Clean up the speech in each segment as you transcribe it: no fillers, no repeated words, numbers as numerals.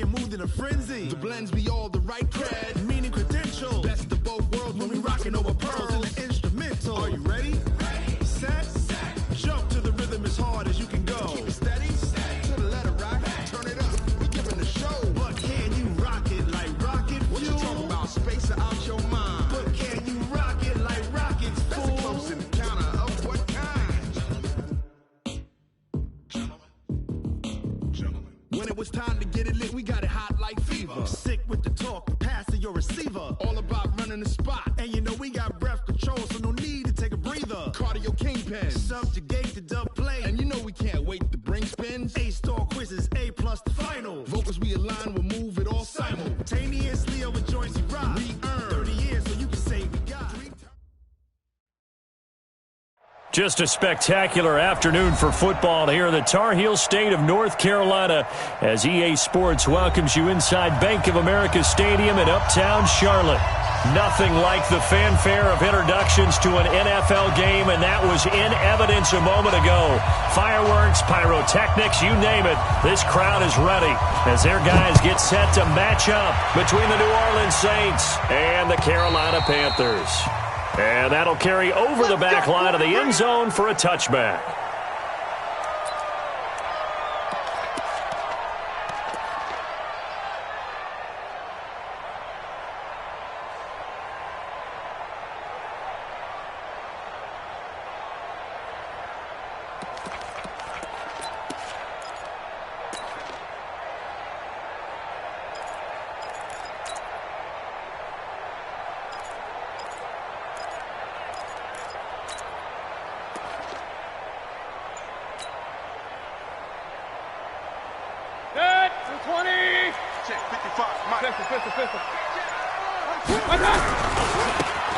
being moved in a frenzy. The blends be all the right cred, meaning credential. Best of both worlds when we rockin' over pearls in the instrumental. Are you ready? Ready. Set. Jump to the rhythm as hard as you can go. Keep it steady. To the letter rock. Turn it up. We giving the show. But can you rock it like rocket fuel? What you talking about? Space out your mind. But can you rock it like rockets, fool? That's a close encounter of what kind? Gentlemen. When it was time to get it lit, we got it hot like fever. Sick with the talk, pass to your receiver. All about running the spot. And you know we got breath control, so no need to take a breather. Cardio kingpin, subjugate the dub play. And you know we can't wait to bring spins. A-star quizzes, A+ the final. Vocals we align, we'll move it all simultaneously over joints you rock. We earn 30 years so you can say we got. Just a spectacular afternoon for football here in the Tar Heel state of North Carolina as EA Sports welcomes you inside Bank of America Stadium in Uptown Charlotte. Nothing like the fanfare of introductions to an NFL game, and that was in evidence a moment ago. Fireworks, pyrotechnics, you name it. This crowd is ready as their guys get set to match up between the New Orleans Saints and the Carolina Panthers. And that'll carry over the back line of the end zone for a touchback.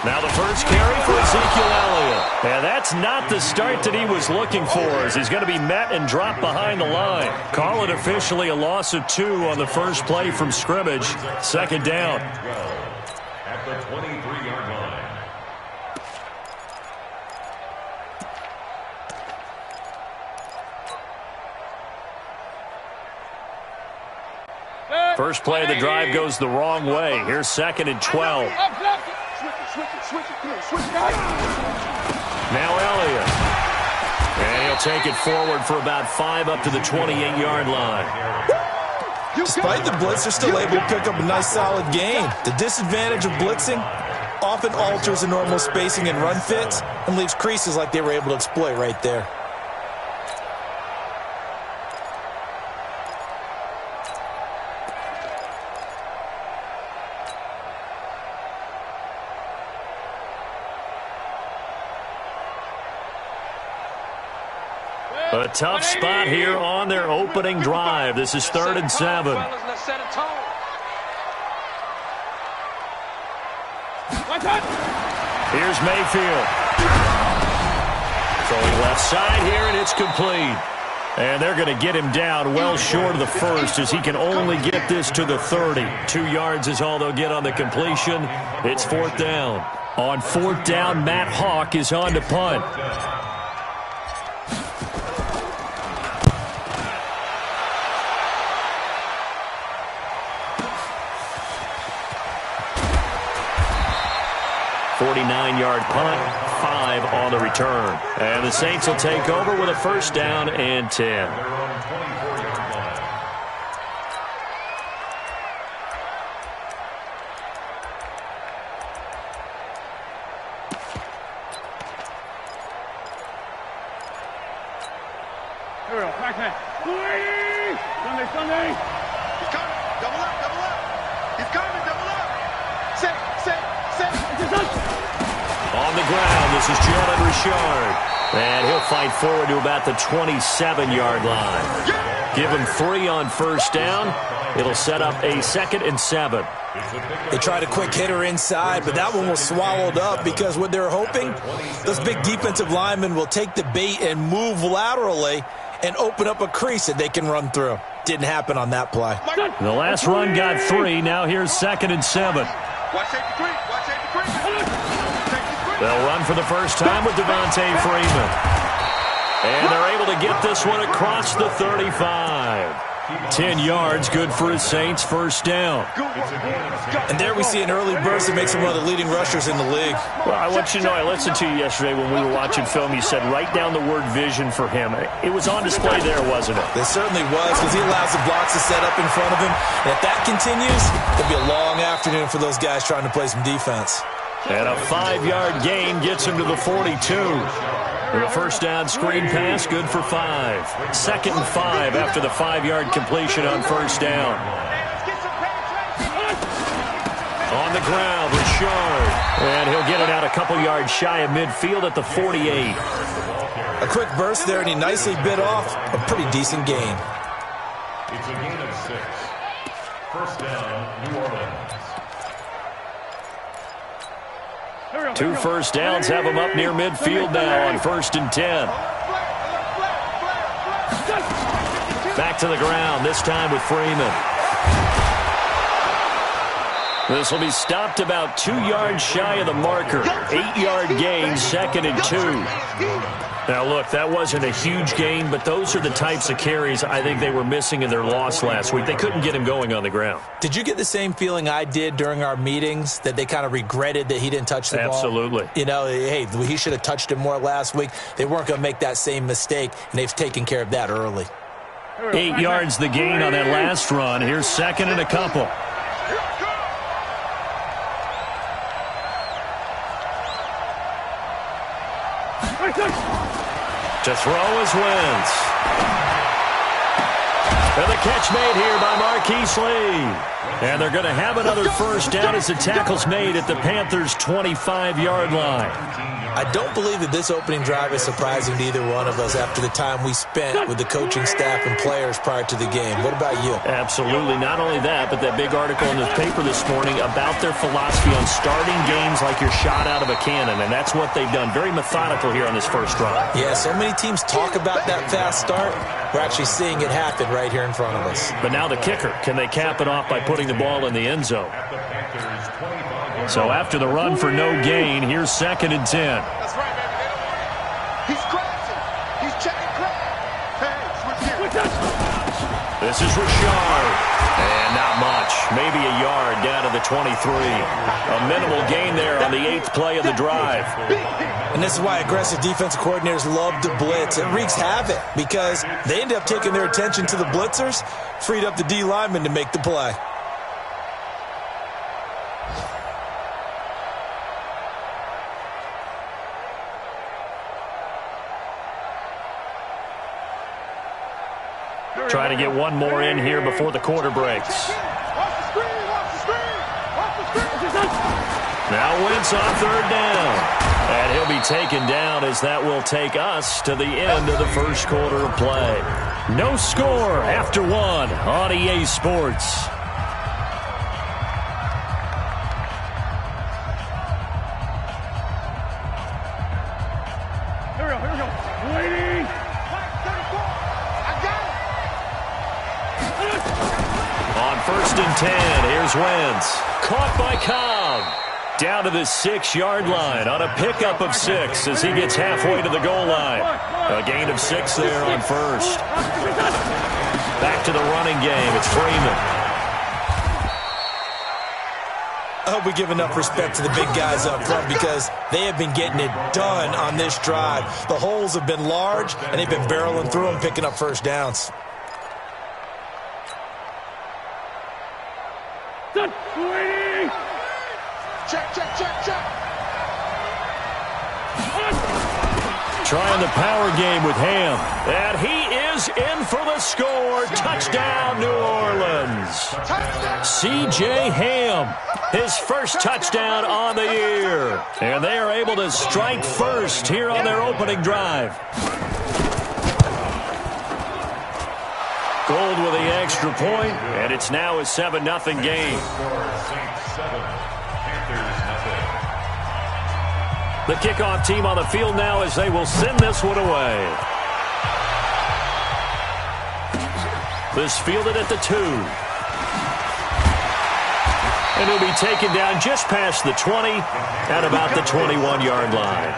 Now the first carry for Ezekiel Elliott. And that's not the start that he was looking for as he's going to be met and dropped behind the line. Call it officially a loss of 2 on the first play from scrimmage. Second down. At the 23-yard line. First play of the drive goes the wrong way. Here's 2nd and 12. Now Elliott. And he'll take it forward for about 5 up to the 28-yard line. Despite the blitz, they're still able to pick up a nice solid gain. The disadvantage of blitzing often alters the normal spacing and run fits and leaves creases like they were able to exploit right there. A tough spot here on their opening drive. This is 3rd and 7. Here's Mayfield. Throwing left side here, and it's complete. And they're going to get him down well short of the first as he can only get this to the 30. 2 yards is all they'll get on the completion. It's 4th down. On 4th down, Matt Hawk is on to punt. Yard punt, 5 on the return. And the Saints will take over with a 1st down and 10. Here we go, back man. Sunday. He's coming, double up. He's coming, double up. Set. On the ground, this is Jalen Richard. And he'll fight forward to about the 27-yard line. Give him 3 on 1st down. It'll set up a 2nd and 7. They tried a quick hitter inside, but that one was swallowed up because what they're hoping, those big defensive linemen will take the bait and move laterally and open up a crease that they can run through. Didn't happen on that play. The last run got 3. Now here's 2nd and 7. Watch safety creep. They'll run for the first time with Devontae Freeman. And they're able to get this one across the 35. 10 yards, good for his Saints, first down. And there we see an early burst that makes him one of the leading rushers in the league. Well, I want you to know, I listened to you yesterday when we were watching film. You said write down the word vision for him. It was on display there, wasn't it? It certainly was, because he allows the blocks to set up in front of him. And if that continues, it'll be a long afternoon for those guys trying to play some defense. And a 5-yard gain gets him to the 42. And a first down screen pass, good for 5. 2nd and 5 after the 5-yard completion on first down. On the ground, Richard. And he'll get it out a couple yards shy of midfield at the 48. A quick burst there, and he nicely bit off a pretty decent gain. It's a gain of 6. First down, New Orleans. 2 first downs have him up near midfield now on 1st and 10. Back to the ground, this time with Freeman. This will be stopped about 2 yards shy of the marker. 8-yard gain, 2nd and 2. Now, look, that wasn't a huge gain, but those are the types of carries I think they were missing in their loss last week. They couldn't get him going on the ground. Did you get the same feeling I did during our meetings, that they kind of regretted that he didn't touch the ball? Absolutely. You know, hey, he should have touched it more last week. They weren't going to make that same mistake, and they've taken care of that early. 8 yards the gain on that last run. Here's 2nd and a couple. To throw is Wentz. And the catch made here by Marquise Lee. And they're going to have another first down as the tackle's made at the Panthers' 25-yard line. I don't believe that this opening drive is surprising to either one of us after the time we spent with the coaching staff and players prior to the game. What about you? Absolutely. Not only that, but that big article in the paper this morning about their philosophy on starting games like you're shot out of a cannon, and that's what they've done. Very methodical here on this first drive. Yeah, so many teams talk about that fast start. We're actually seeing it happen right here in front of us. But now the kicker. Can they cap it off by putting the ball in the end zone? So after the run for no gain, here's 2nd and 10. That's right, baby. He's crashing. He's checking crack. Hey, switch here. This is Richard. And not much. Maybe a yard down to the 23. A minimal gain there on the 8th play of the drive. And this is why aggressive defensive coordinators love to blitz. It wreaks havoc because they end up taking their attention to the blitzers, freed up the D lineman to make the play. Trying to get one more in here before the quarter breaks. Now Wentz on 3rd down. And he'll be taken down as that will take us to the end of the first quarter of play. No score after 1 on EA Sports. Here we go. Waiting. On 1st and 10, here's Wentz. Caught by Cobb. Down to the 6-yard line on a pickup of 6 as he gets halfway to the goal line. A gain of 6 there on 1st. Back to the running game. It's Freeman. I hope we give enough respect to the big guys up front because they have been getting it done on this drive. The holes have been large, and they've been barreling through them, picking up first downs. Done. Waiting. Check. Trying the power game with Ham. And he is in for the score. Touchdown, New Orleans. C.J. Ham, his first touchdown on the year. And they are able to strike first here on their opening drive. Gold with the extra point, and it's now a 7-0 game. The kickoff team on the field now as they will send this one away. This fielded at the 2. And he'll be taken down just past the 20 at about the 21-yard line.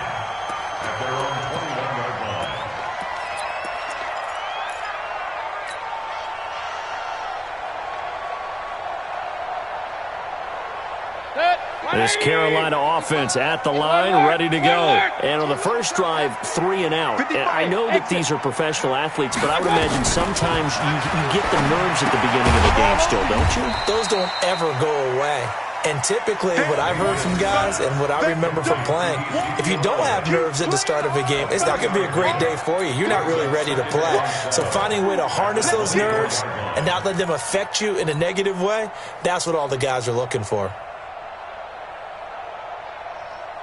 This Carolina offense at the line, ready to go. And on the first drive, 3 and out. And I know that these are professional athletes, but I would imagine sometimes you get the nerves at the beginning of the game still, don't you? Those don't ever go away. And typically, what I've heard from guys and what I remember from playing, if you don't have nerves at the start of a game, it's not going to be a great day for you. You're not really ready to play. So finding a way to harness those nerves and not let them affect you in a negative way, that's what all the guys are looking for.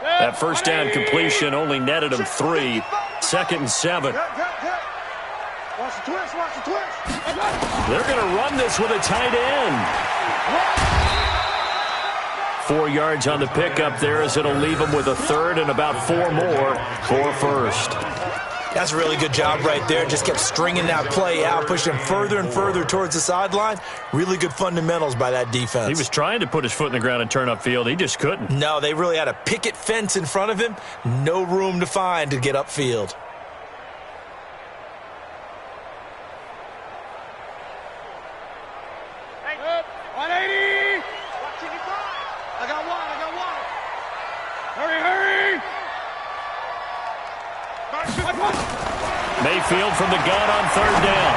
That first down completion only netted him 3. 2nd and 7. Watch the twist, watch the twist. They're going to run this with a tight end. 4 yards on the pickup there as it'll leave him with a 3rd and about 4 more for first. That's a really good job right there. Just kept stringing that play out, pushing him further and further towards the sideline. Really good fundamentals by that defense. He was trying to put his foot in the ground and turn upfield. He just couldn't. No, they really had a picket fence in front of him. No room to find to get upfield. Mayfield from the gun on 3rd down.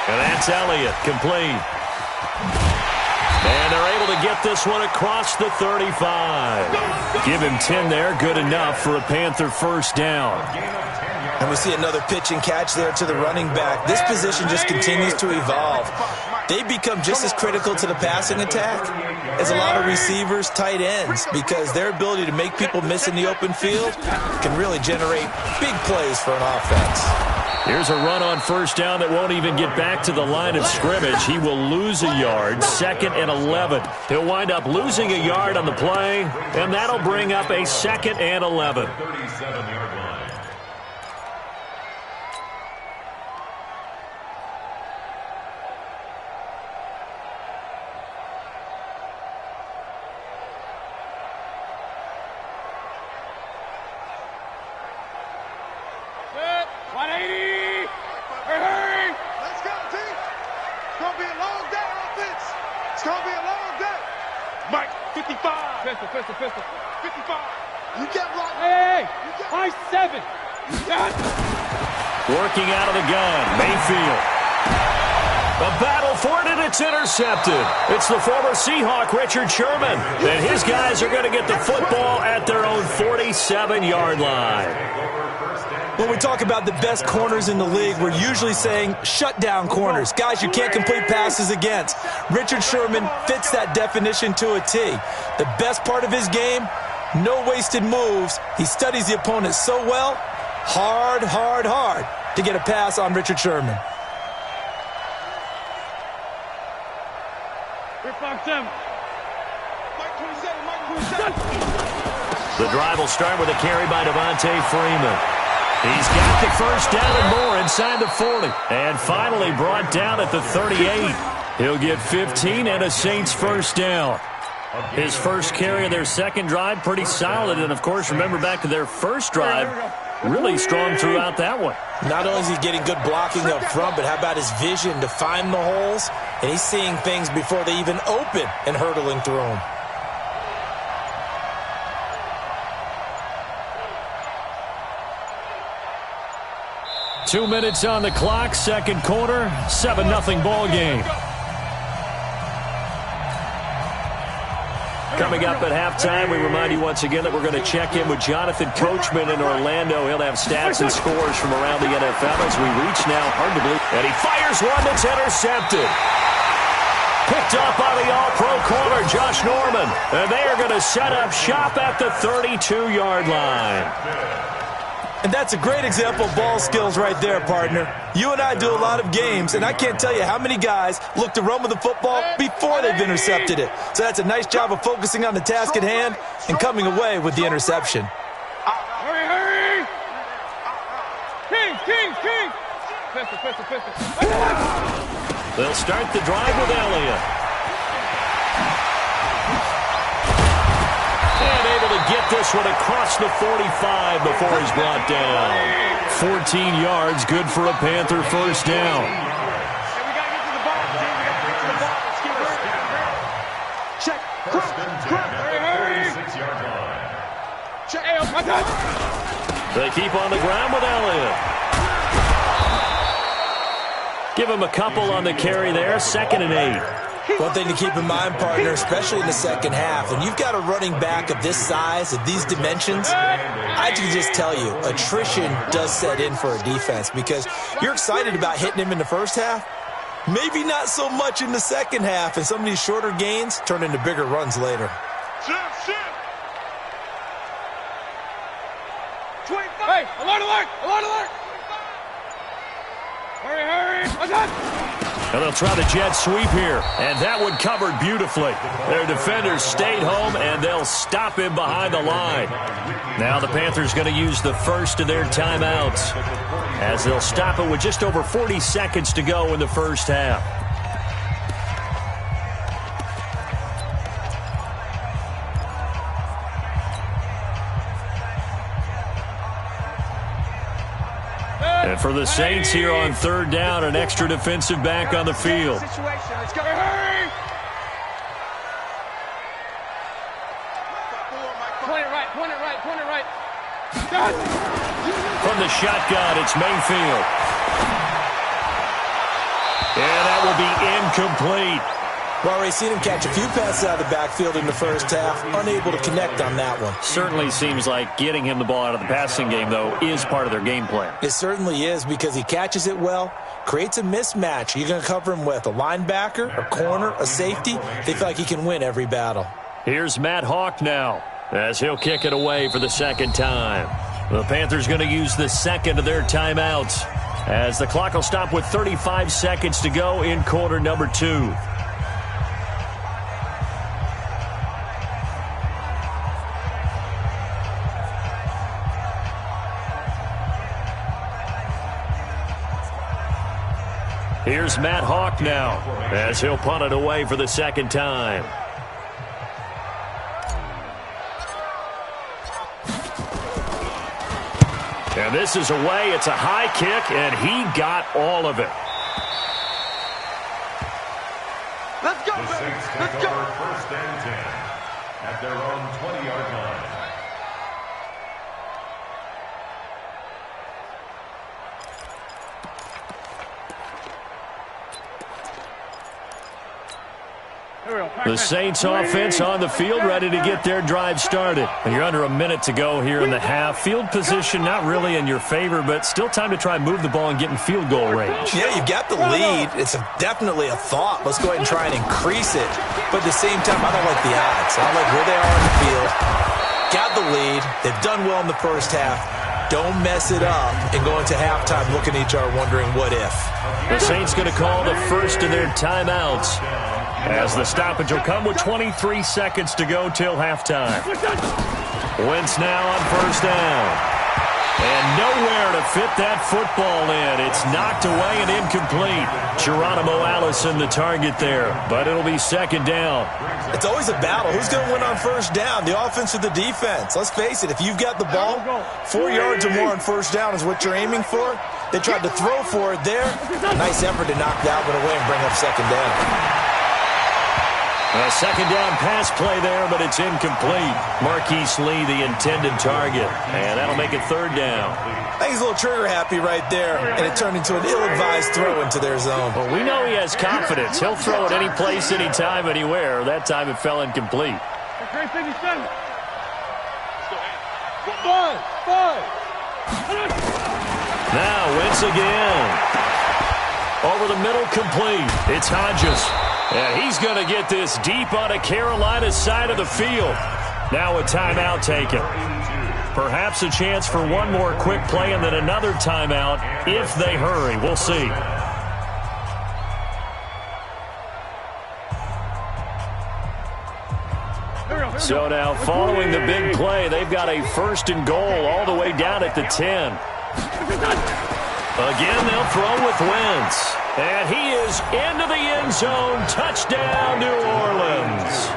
And that's Elliott, complete. And they're able to get this one across the 35. Give him 10 there, good enough for a Panther first down. And we see another pitch and catch there to the running back. This position just continues to evolve. They become just as critical to the passing attack as a lot of receivers, tight ends, because their ability to make people miss in the open field can really generate big plays for an offense. Here's a run on first down that won't even get back to the line of scrimmage. He will lose a yard, 2nd and 11. He'll wind up losing a yard on the play, and that'll bring up a 2nd and 11. 37-yard line. Pistol. 55. You get blocked. Hey, high 7. Working out of the gun, Mayfield. A battle for it, and it's intercepted. It's the former Seahawk, Richard Sherman. And his guys are going to get the football at their own 47-yard line. When we talk about the best corners in the league, we're usually saying shutdown corners, guys you can't complete passes against. Richard Sherman fits that definition to a T. The best part of his game, no wasted moves. He studies the opponent so well, hard to get a pass on Richard Sherman. The drive will start with a carry by Devontae Freeman. He's got the first down and more inside the 40. And finally brought down at the 38. He'll get 15 and a Saints first down. His first carry of their second drive, pretty solid. And, of course, remember back to their first drive, really strong throughout that one. Not only is he getting good blocking up front, but how about his vision to find the holes? And he's seeing things before they even open and hurtling through them. Two minutes on the clock, second quarter, 7-0 ball game. Coming up at halftime, we remind you once again that we're going to check in with Jonathan Coachman in Orlando. He'll have stats and scores from around the NFL as we reach now, hard to believe. And he fires one that's intercepted. Picked up by the all-pro corner, Josh Norman. And they are going to set up shop at the 32-yard line. And that's a great example of ball skills right there, partner. You and I do a lot of games, and I can't tell you how many guys look to run with the football before they've intercepted it. So that's a nice job of focusing on the task at hand and coming away with the interception. Hurry! Kings! Pistol. They'll start the drive with Elliott. And able to get this one across the 45 before he's brought down. 14 yards, good for a Panther first down. Check. They keep on the ground with Elliott. Give him a couple on the carry there, 2nd and 8. One thing to keep in mind, partner, especially in the second half, and you've got a running back of this size, of these dimensions, I can just tell you, attrition does set in for a defense because you're excited about hitting him in the first half, maybe not so much in the second half, and some of these shorter gains turn into bigger runs later. Hey, alert, alert, alert, alert! Hurry, hurry! And they'll try the jet sweep here, and that one covered beautifully. Their defenders stayed home, and they'll stop him behind the line. Now the Panthers going to use the first of their timeouts, as they'll stop it with just over 40 seconds to go in the first half. And for the Saints here on 3rd down, an extra defensive back on the field. Let's go. Hurry! Point it right, point it right, point it right. From the shotgun, it's Mayfield. And that will be incomplete. We've already seen him catch a few passes out of the backfield in the first half, unable to connect on that one. Certainly seems like getting him the ball out of the passing game, though, is part of their game plan. It certainly is because he catches it well, creates a mismatch. You're going to cover him with a linebacker, a corner, a safety. They feel like he can win every battle. Here's Matt Hawk now, as he'll kick it away for the 2nd time. The Panthers going to use the 2nd of their timeouts, as the clock will stop with 35 seconds to go in quarter number 2. Here's Matt Hawk now, as he'll punt it away for the 2nd time. And this is away. It's a high kick, and he got all of it. Let's go, The Saints take over 1st and 10 at their own 20-yard line. The Saints offense on the field, ready to get their drive started. And you're under a minute to go here in the half. Field position not really in your favor, but still time to try and move the ball and get in field goal range. Yeah, you've got the lead. It's definitely a thought. Let's go ahead and try and increase it. But at the same time, I don't like the odds. I don't like where they are on the field. Got the lead. They've done well in the first half. Don't mess it up and go into halftime looking at each other wondering what if. The Saints going to call the first of their timeouts, as the stoppage will come with 23 seconds to go till halftime. Wentz now on 1st down. And nowhere to fit that football in. It's knocked away and incomplete. Geronimo Allison the target there, but it'll be 2nd down. It's always a battle. Who's going to win on 1st down, the offense or the defense? Let's face it, if you've got the ball, 4 yards or more on 1st down is what you're aiming for. They tried to throw for it there. Nice effort to knock that one away and bring up 2nd down. A 2nd down pass play there, but it's incomplete. Marquise Lee, the intended target, and that'll make it 3rd down. I think he's a little trigger happy right there, and it turned into an ill-advised throw into their zone. Well, we know he has confidence. He'll throw it any place, anytime, anywhere. That time it fell incomplete. Great 57. Now Wentz again. Over the middle, complete. It's Hodges. And he's going to get this deep on a Carolina side of the field. Now a timeout taken. Perhaps a chance for one more quick play and then another timeout if they hurry. We'll see. So now following the big play, they've got a 1st and goal all the way down at the 10. Again, they'll throw with Wentz. And he is into the end zone. Touchdown, New Orleans.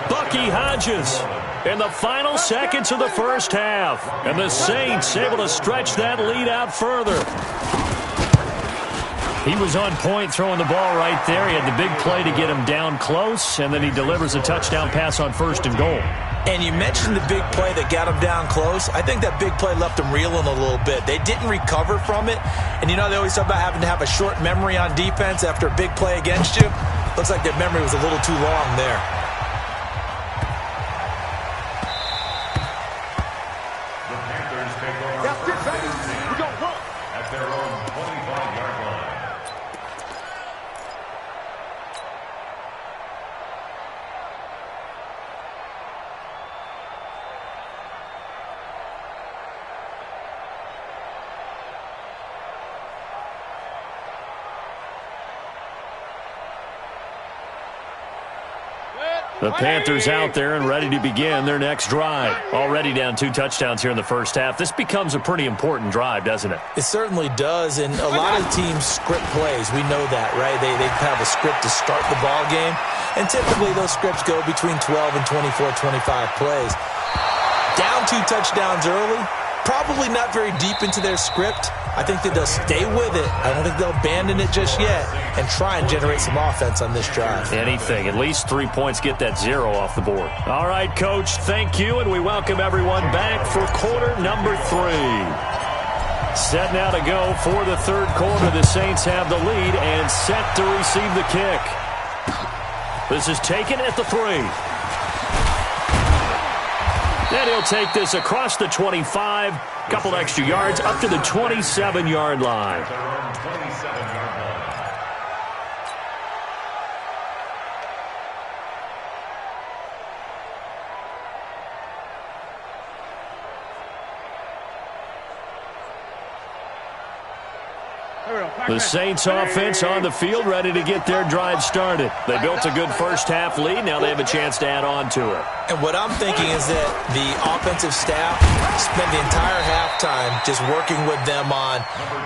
Bucky Hodges in the final seconds of the first half. And the Saints able to stretch that lead out further. He was on point throwing the ball right there. He had the big play to get him down close, and then he delivers a touchdown pass on 1st and goal. And you mentioned the big play that got them down close. I think that big play left them reeling a little bit. They didn't recover from it. And you know they always talk about having to have a short memory on defense after a big play against you. Looks like their memory was a little too long there. The Panthers take over at their own 25-yard line. The Panthers out there and ready to begin their next drive. Already down 2 touchdowns here in the first half. This becomes a pretty important drive, doesn't it? It certainly does, and a lot of teams script plays. We know that, right? They have a script to start the ball game, and typically those scripts go between 12 and 24, 25 plays. Down 2 touchdowns early, probably not very deep into their script. I think that they'll stay with it. I don't think they'll abandon it just yet and try and generate some offense on this drive. Anything. At least 3 points, get that 0 off the board. All right, Coach, thank you, and we welcome everyone back for quarter number 3. Set now to go for the third quarter. The Saints have the lead and set to receive the kick. This is taken at the 3. And he'll take this across the 25, couple extra yards, up to the 27-yard line. The Saints offense on the field, ready to get their drive started. They built a good first half lead. Now they have a chance to add on to it. And what I'm thinking is that the offensive staff spent the entire halftime just working with them on,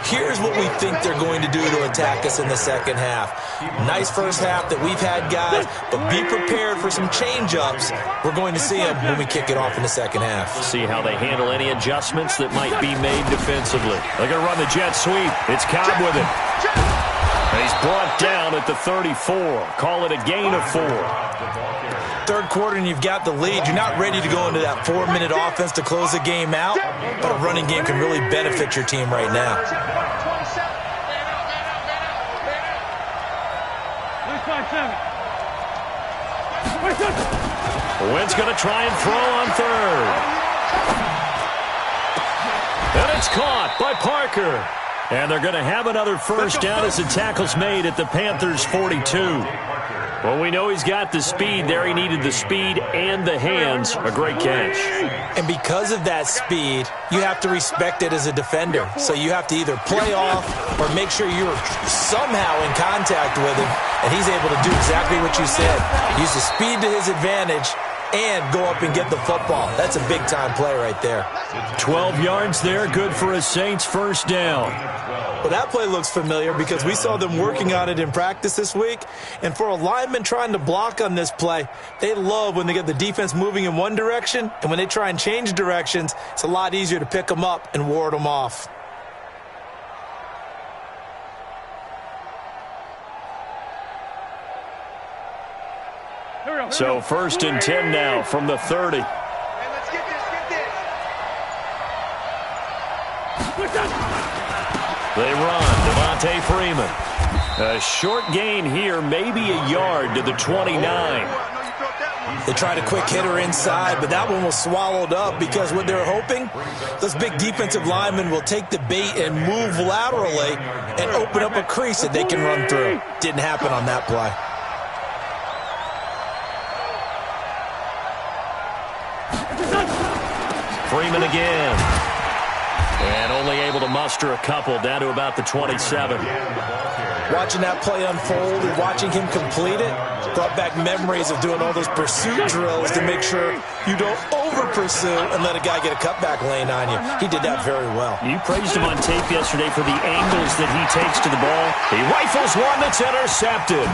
here's what we think they're going to do to attack us in the second half. Nice first half that we've had, guys, but be prepared for some change-ups. We're going to see them when we kick it off in the second half. See how they handle any adjustments that might be made defensively. They're going to run the jet sweep. It's Cobb with it. And he's brought down at the 34. Call it a gain of 4. Third quarter and you've got the lead. You're not ready to go into that 4-minute offense to close the game out, but a running game can really benefit your team right now. Wynn's going to try and throw on third. And it's caught by Parker. And they're going to have another first down as the tackle's made at the Panthers' 42. Well, we know he's got the speed there. He needed the speed and the hands. A great catch. And because of that speed, you have to respect it as a defender. So you have to either play off or make sure you're somehow in contact with him. And he's able to do exactly what you said. Use the speed to his advantage and go up and get the football. That's a big-time play right there. 12 yards there, good for a Saints first down. Well, that play looks familiar because we saw them working on it in practice this week. And for a lineman trying to block on this play, they love when they get the defense moving in one direction. And when they try and change directions, it's a lot easier to pick them up and ward them off. So 1st and 10 now from the 30. Hey, let's get this. They run. Devontae Freeman. A short gain here, maybe a yard to the 29. They tried a quick hitter inside, but that one was swallowed up because what they're hoping, those big defensive linemen will take the bait and move laterally and open up a crease that they can run through. Didn't happen on that play. Freeman again. And only able to muster a couple down to about the 27. Watching that play unfold and watching him complete it brought back memories of doing all those pursuit drills to make sure you don't over-pursue and let a guy get a cutback lane on you. He did that very well. You praised him on tape yesterday for the angles that he takes to the ball. He rifles one that's intercepted.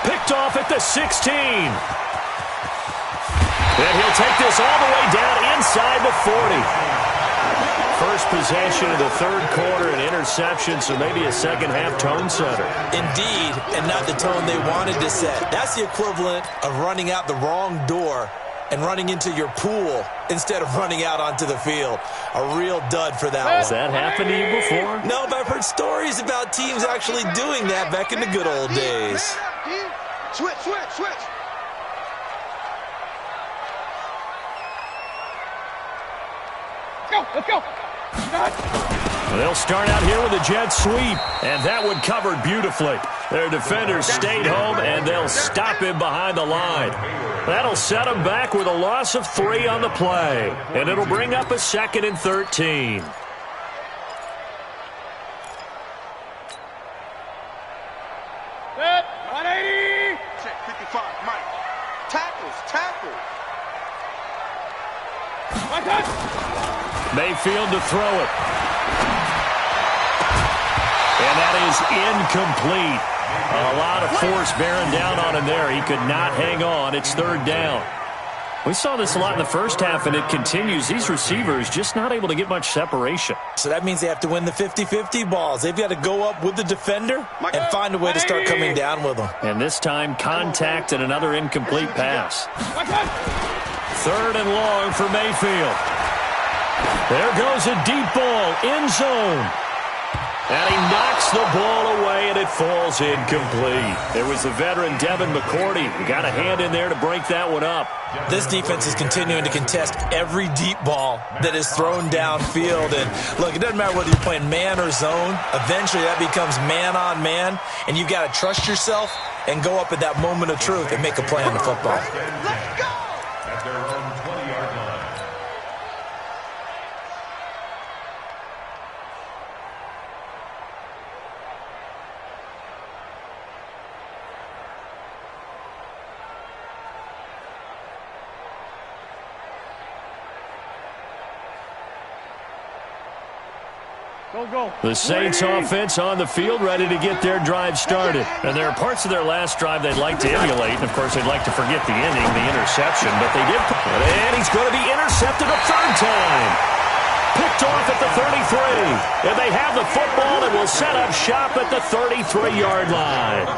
Picked off at the 16. And he'll take this all the way down inside the 40. First possession of the third quarter, an interception, so maybe a second-half tone setter. Indeed, and not the tone they wanted to set. That's the equivalent of running out the wrong door and running into your pool instead of running out onto the field. A real dud for that one. Has that happened to you before? No, but I've heard stories about teams actually doing that back in the good old days. Switch. Let's go. They'll start out here with a jet sweep, and that one covered beautifully. Their defenders stayed home, and they'll stop him behind the line. That'll set him back with a loss of 3 on the play, and it'll bring up a 2nd and 13. Set, 180. Check 55, Mike. Tackles. My touch. Mayfield to throw it. And that is incomplete. A lot of force bearing down on him there. He could not hang on. It's 3rd down. We saw this a lot in the first half, and it continues. These receivers just not able to get much separation. So that means they have to win the 50-50 balls. They've got to go up with the defender and find a way to start coming down with them. And this time, contact and another incomplete pass. 3rd and long for Mayfield. There goes a deep ball, end zone. And he knocks the ball away, and it falls incomplete. There was the veteran Devin McCourty who got a hand in there to break that one up. This defense is continuing to contest every deep ball that is thrown downfield. And, look, it doesn't matter whether you're playing man or zone. Eventually, that becomes man-on-man, and you've got to trust yourself and go up at that moment of truth and make a play on the football. Let's go. At their own 20-yard line. Go. The Saints offense on the field, ready to get their drive started. And there are parts of their last drive they'd like to emulate. And, of course, they'd like to forget the ending, the interception. But they did. And he's going to be intercepted a 3rd time. Picked off at the 33. And they have the football and will set up shop at the 33-yard line.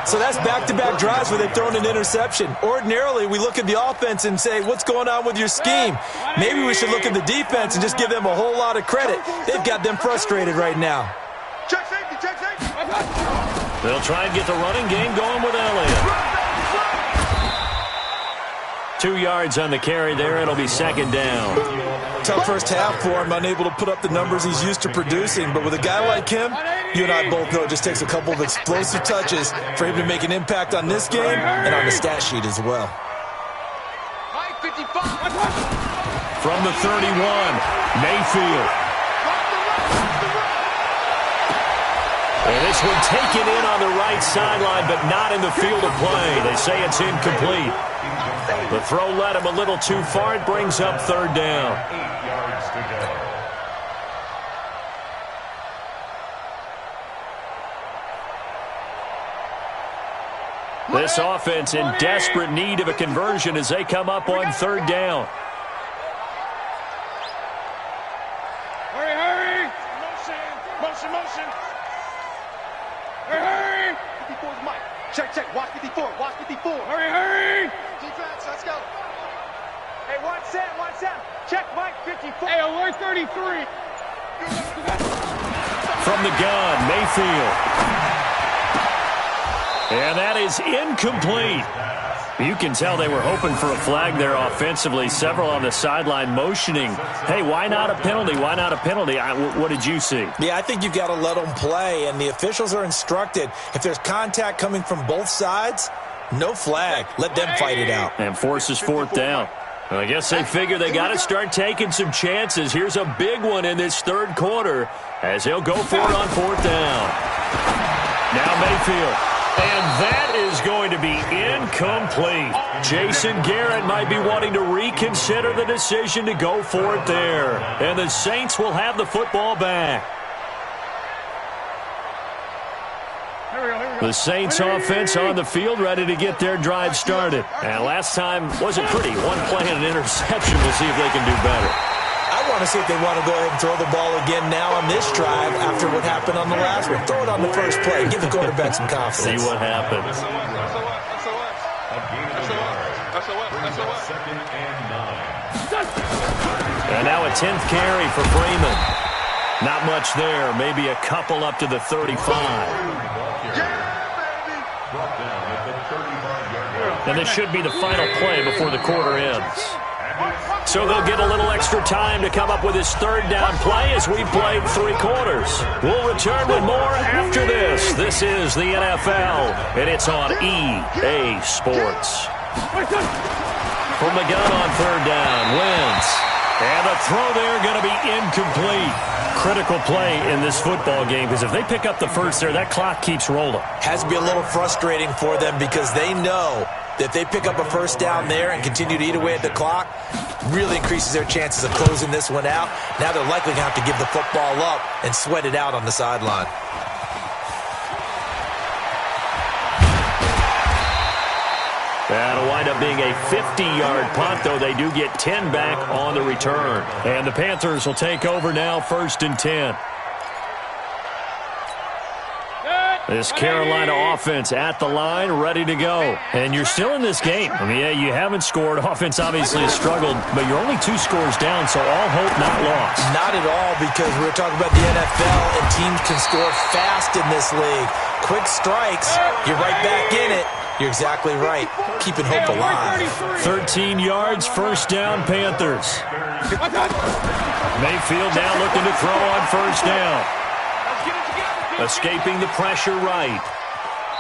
So that's back-to-back drives where they've thrown an interception. Ordinarily, we look at the offense and say, what's going on with your scheme? Maybe we should look at the defense and just give them a whole lot of credit. They've got them frustrated right now. Check safety. They'll try and get the running game going with Elliott. 2 yards on the carry there. It'll be 2nd down. Tough first half for him, unable to put up the numbers he's used to producing. But with a guy like him, you and I both know it just takes a couple of explosive touches for him to make an impact on this game and on the stat sheet as well. From the 31, Mayfield. And this one taken in on the right sideline, but not in the field of play. They say it's incomplete. The throw led him a little too far. It brings up 3rd down. 8 yards to go. This offense in desperate need of a conversion as they come up on 3rd down. Hurry. Motion. Hurry. 54's Mike. Check. Watch 54. Hurry. Defense, let's go. Hey, one set. Check Mike 54. Hey, alert 33. From the gun, Mayfield. And that is incomplete. You can tell they were hoping for a flag there offensively. Several on the sideline motioning. Hey, why not a penalty? What did you see? Yeah, I think you've got to let them play, and the officials are instructed. If there's contact coming from both sides, no flag. Let them fight it out. And forces 4th down. Well, I guess they figure they got to start taking some chances. Here's a big one in this 3rd quarter as he'll go for it on 4th down. Now Mayfield. And that is going to be incomplete. Jason Garrett might be wanting to reconsider the decision to go for it there. And the Saints will have the football back. The Saints offense on the field ready to get their drive started. And last time wasn't pretty. One play and an interception. We'll see if they can do better. I want to see if they want to go ahead and throw the ball again now on this drive after what happened on the last one. Throw it on the first play. Give the quarterback some confidence. See what happens. A gain of 1 yard. Second and 9. And now a 10th carry for Freeman. Not much there. Maybe a couple up to the 35. And this should be the final play before the quarter ends. So they'll get a little extra time to come up with his third down play as we've played 3 quarters. We'll return with more after this. This is the NFL, and it's on EA Sports. From the gun on third down, Wentz. And the throw there going to be incomplete. Critical play in this football game because if they pick up the first there, that clock keeps rolling. Has to be a little frustrating for them because they know that if they pick up a first down there and continue to eat away at the clock, really increases their chances of closing this one out. Now they're likely going to have to give the football up and sweat it out on the sideline. That'll wind up being a 50-yard punt, though they do get 10 back on the return. And the Panthers will take over now, 1st and 10. This Carolina offense at the line, ready to go. And you're still in this game. I mean, yeah, you haven't scored. Offense obviously has struggled, but you're only 2 scores down, so all hope not lost. Not at all, because we're talking about the NFL, and teams can score fast in this league. Quick strikes, you're right back in it. You're exactly right. Keeping hope alive. 13 yards, first down, Panthers. Mayfield now looking to throw on first down. Escaping the pressure right.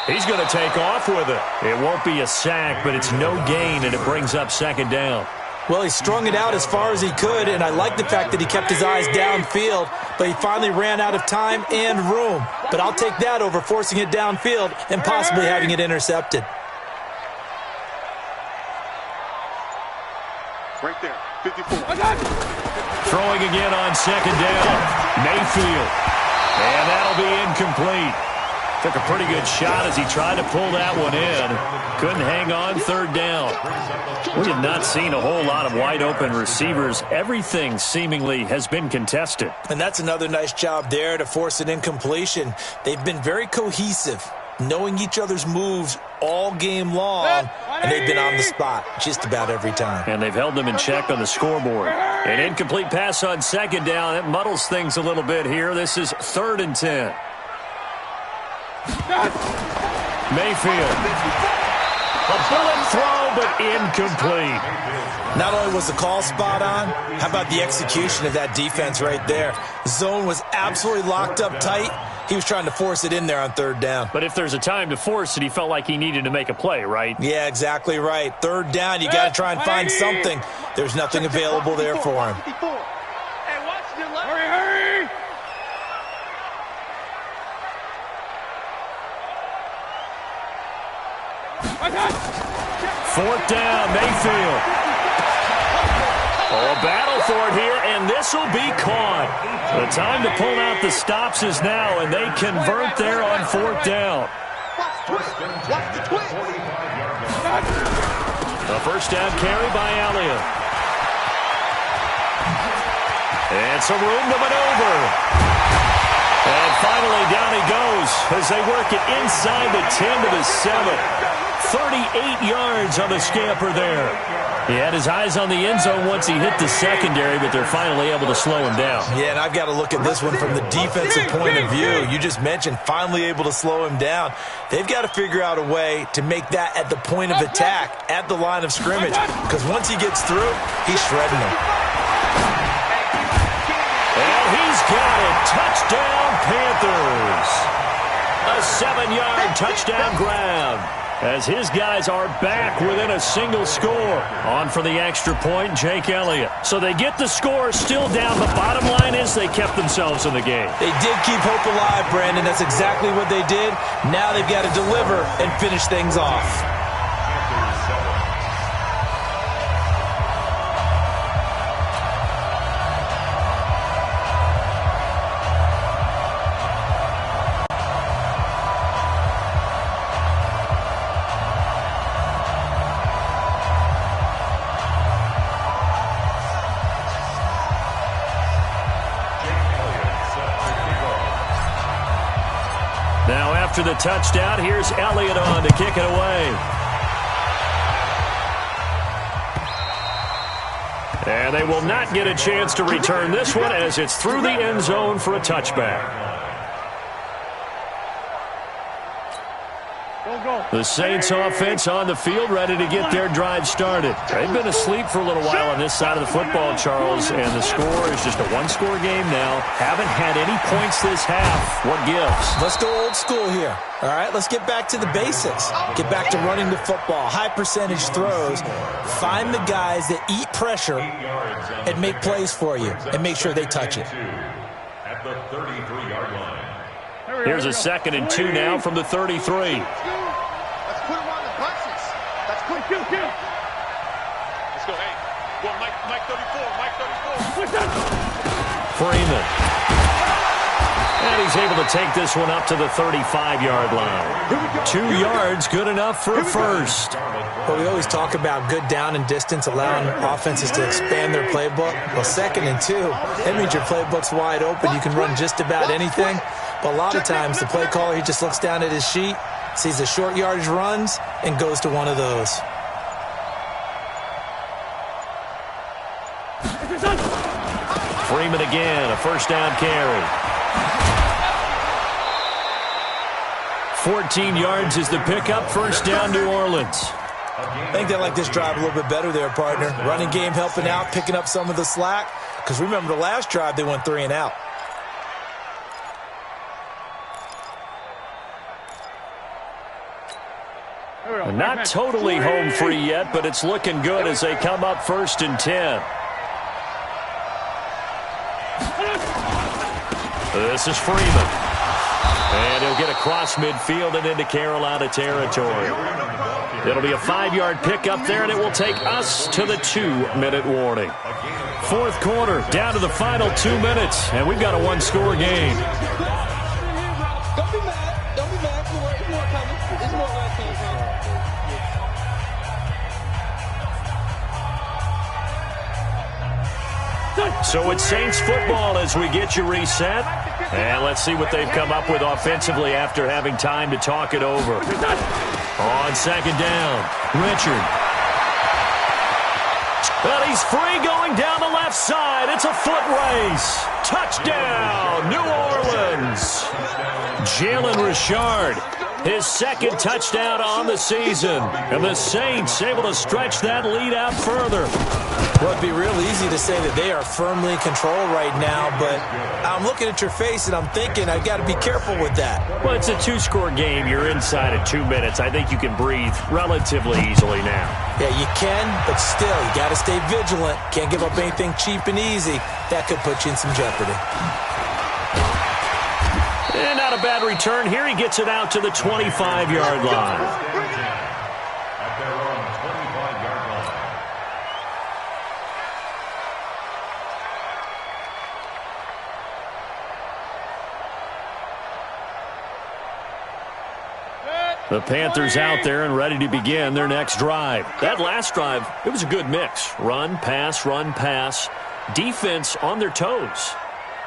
He's going to take off with it. It won't be a sack, but it's no gain, and it brings up 2nd down. Well, he strung it out as far as he could, and I like the fact that he kept his eyes downfield, but he finally ran out of time and room. But I'll take that over forcing it downfield and possibly having it intercepted. Right there, 54. Throwing again on 2nd down. Mayfield. And that'll be incomplete. Took a pretty good shot as he tried to pull that one in. Couldn't hang on, 3rd down. We have not seen a whole lot of wide-open receivers. Everything seemingly has been contested. And that's another nice job there to force an incompletion. They've been very cohesive, knowing each other's moves all game long, and they've been on the spot just about every time. And they've held them in check on the scoreboard. An incomplete pass on 2nd down. That muddles things a little bit here. This is 3rd and 10. Mayfield. A bullet throw, but incomplete. Not only was the call spot on, how about the execution of that defense right there? Zone was absolutely locked up tight. He was trying to force it in there on 3rd down. But if there's a time to force it, he felt like he needed to make a play, right? Yeah, exactly right. 3rd down, you got to try and find something. There's nothing available there for him. Hurry! 4th down, Mayfield. Oh, a battle for it here, and this will be caught. The time to pull out the stops is now, and they convert there on 4th down. A first down carry by Elliott. And some room to maneuver. And finally, down he goes as they work it inside the 10 to the 7. 38 yards on the scamper there. He had his eyes on the end zone once he hit the secondary, but they're finally able to slow him down. Yeah, and I've got to look at this one from the defensive point of view. You just mentioned finally able to slow him down. They've got to figure out a way to make that at the point of attack, at the line of scrimmage, because once he gets through, he's shredding them. And he's got it. Touchdown, Panthers. A 7-yard touchdown grab, as his guys are back within a single score. On for the extra point, Jake Elliott. So they get the score, still down, but bottom line is they kept themselves in the game. They did keep hope alive, Brandon. That's exactly what they did. Now they've got to deliver and finish things off. After the touchdown, here's Elliott on to kick it away. And they will not get a chance to return this one as it's through the end zone for a touchback. The Saints offense on the field, ready to get their drive started. They've been asleep for a little while on this side of the football, Charles, and the score is just a one-score game now. Haven't had any points this half. What gives? Let's go old school here. All right, let's get back to the basics. Get back to running the football, high percentage throws. Find the guys that eat pressure and make plays for you, and make sure they touch it. At the 33-yard line. Here's a 2nd and 2 now from the 33. Let's put him on the buses. Let's put him. Let's go. Hey, well, Mike 34. Freeman. And he's able to take this one up to the 35-yard line. 2 yards, good enough for a first. Well, we always talk about good down and distance, allowing offenses to expand their playbook. Well, 2nd and 2, that means your playbook's wide open. You can run just about anything. But a lot of times, the play caller, he just looks down at his sheet, sees the short yardage runs, and goes to one of those. Freeman again, a first down carry. 14 yards is the pickup, first down New Orleans. I think they like this drive a little bit better there, partner. Running game helping out, picking up some of the slack. Because remember, the last drive, they went 3 and out. Not totally home free yet, but it's looking good as they come up 1st and 10. This is Freeman. And he'll get across midfield and into Carolina territory. It'll be a 5-yard pickup there, and it will take us to the 2-minute warning. 4th quarter, down to the final 2 minutes, and we've got a 1-score game. Don't be mad. Don't be mad. It's more coming. It's more coming. So it's Saints football as we get you reset. And let's see what they've come up with offensively after having time to talk it over. On 2nd down, Richard. And he's free going down the left side. It's a foot race. Touchdown, New Orleans. Jalen Richard, his 2nd touchdown on the season. And the Saints able to stretch that lead out further. Well, it'd be real easy to say that they are firmly in control right now, but I'm looking at your face and I'm thinking I've got to be careful with that. Well, it's a 2-score game. You're inside of 2 minutes. I think you can breathe relatively easily now. Yeah, you can, but still, you got to stay vigilant. Can't give up anything cheap and easy. That could put you in some jeopardy. And not a bad return here. He gets it out to the 25-yard line. At their own 25-yard line. The Panthers out there and ready to begin their next drive. That last drive, it was a good mix. Run, pass, defense on their toes.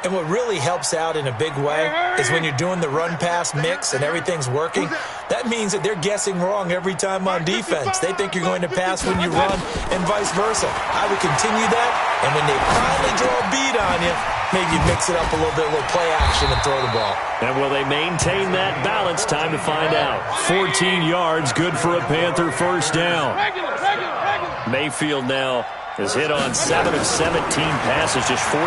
And what really helps out in a big way is when you're doing the run-pass mix and everything's working, that means that they're guessing wrong every time on defense. They think you're going to pass when you run and vice versa. I would continue that, and when they finally draw a beat on you, maybe mix it up a little bit, a little play action and throw the ball. And will they maintain that balance? Time to find out. 14 yards, good for a Panther first down. Mayfield now has hit on 7 of 17 passes, just 41%,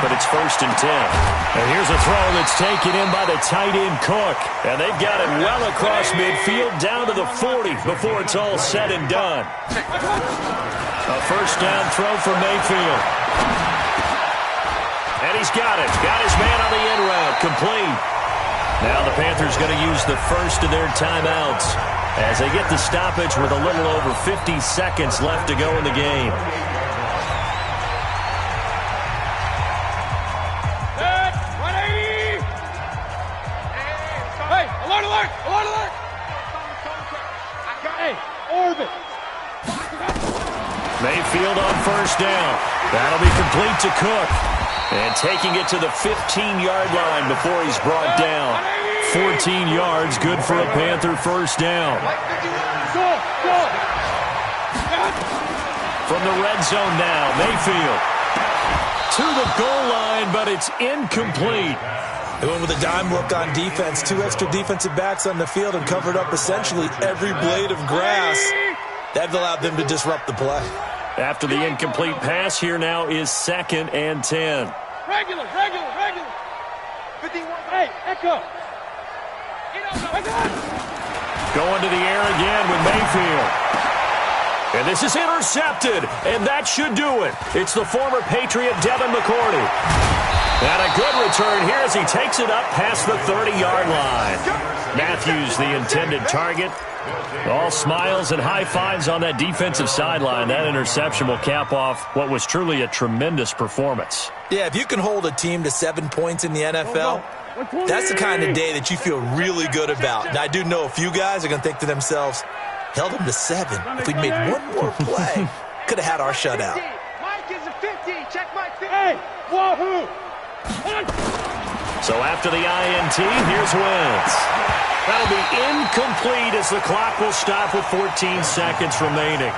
but it's 1st and 10. And here's a throw that's taken in by the tight end Cook. And they've got it well across midfield, down to the 40 before it's all said and done. A first down throw for Mayfield. And he's got it. Got his man on the end route, complete. Now the Panthers going to use the first of their timeouts as they get the stoppage with a little over 50 seconds left to go in the game. Hey, alert, alert, alert, alert. Hey, orbit. Mayfield on first down. That'll be complete to Cook. And taking it to the 15-yard line before he's brought down. 14 yards, good for a Panther first down. From the red zone now, Mayfield to the goal line, but it's incomplete. They went with a dime look on defense. 2 extra defensive backs on the field and covered up essentially every blade of grass. That allowed them to disrupt the play. After the incomplete pass, here now is 2nd and 10. Regular. 51. Hey, Echo. Going to the air again with Mayfield. And this is intercepted, and that should do it. It's the former Patriot Devin McCourty. And a good return here as he takes it up past the 30-yard line. Matthews, the intended target. All smiles and high fives on that defensive sideline. That interception will cap off what was truly a tremendous performance. Yeah, if you can hold a team to 7 points in the NFL, that's the kind of day that you feel really good about. And I do know a few guys are going to think to themselves, held them to 7. If we'd made one more play, could have had our shutout. Mike is a 50. Check Mike 50. Hey, wahoo! So after the INT, here's Wentz. That'll be incomplete as the clock will stop with 14 seconds remaining.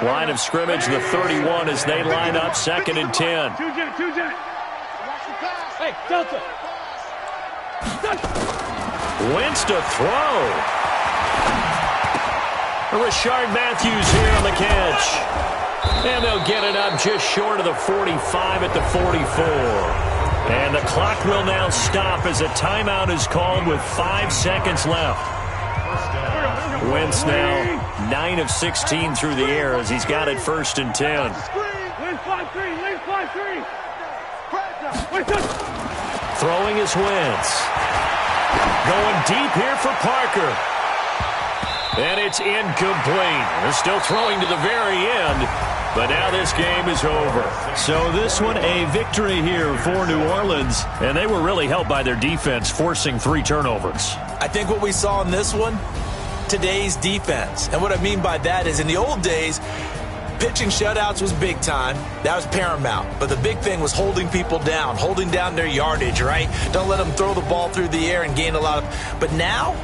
Line of scrimmage, the 31 as they line up 2nd and 10. Hey, Delta. Wentz to throw. Rashard Matthews here on the catch. And they'll get it up just short of the 45 at the 44. And the clock will now stop as a timeout is called with 5 seconds left. Wentz now 9 of 16 through the air as he's got it 1st and 10. Lane 5-3. Throwing is Wentz. Going deep here for Parker. And it's incomplete. They're still throwing to the very end. But now this game is over. So this one, a victory here for New Orleans. And they were really helped by their defense, forcing 3 turnovers. I think what we saw in this one, today's defense. And what I mean by that is in the old days, pitching shutouts was big time. That was paramount. But the big thing was holding people down, holding down their yardage, right? Don't let them throw the ball through the air and gain a lot of... But now,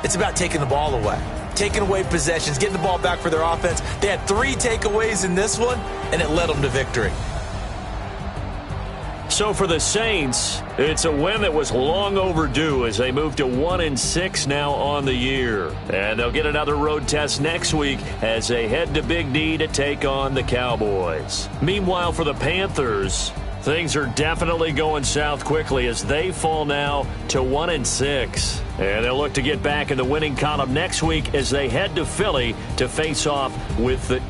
it's about taking the ball away. Taking away possessions, getting the ball back for their offense. They had 3 takeaways in this one, and it led them to victory. So for the Saints, it's a win that was long overdue as they move to 1-6 now on the year. And they'll get another road test next week as they head to Big D to take on the Cowboys. Meanwhile, for the Panthers, things are definitely going south quickly as they fall now to 1-6. And they'll look to get back in the winning column next week as they head to Philly to face off with the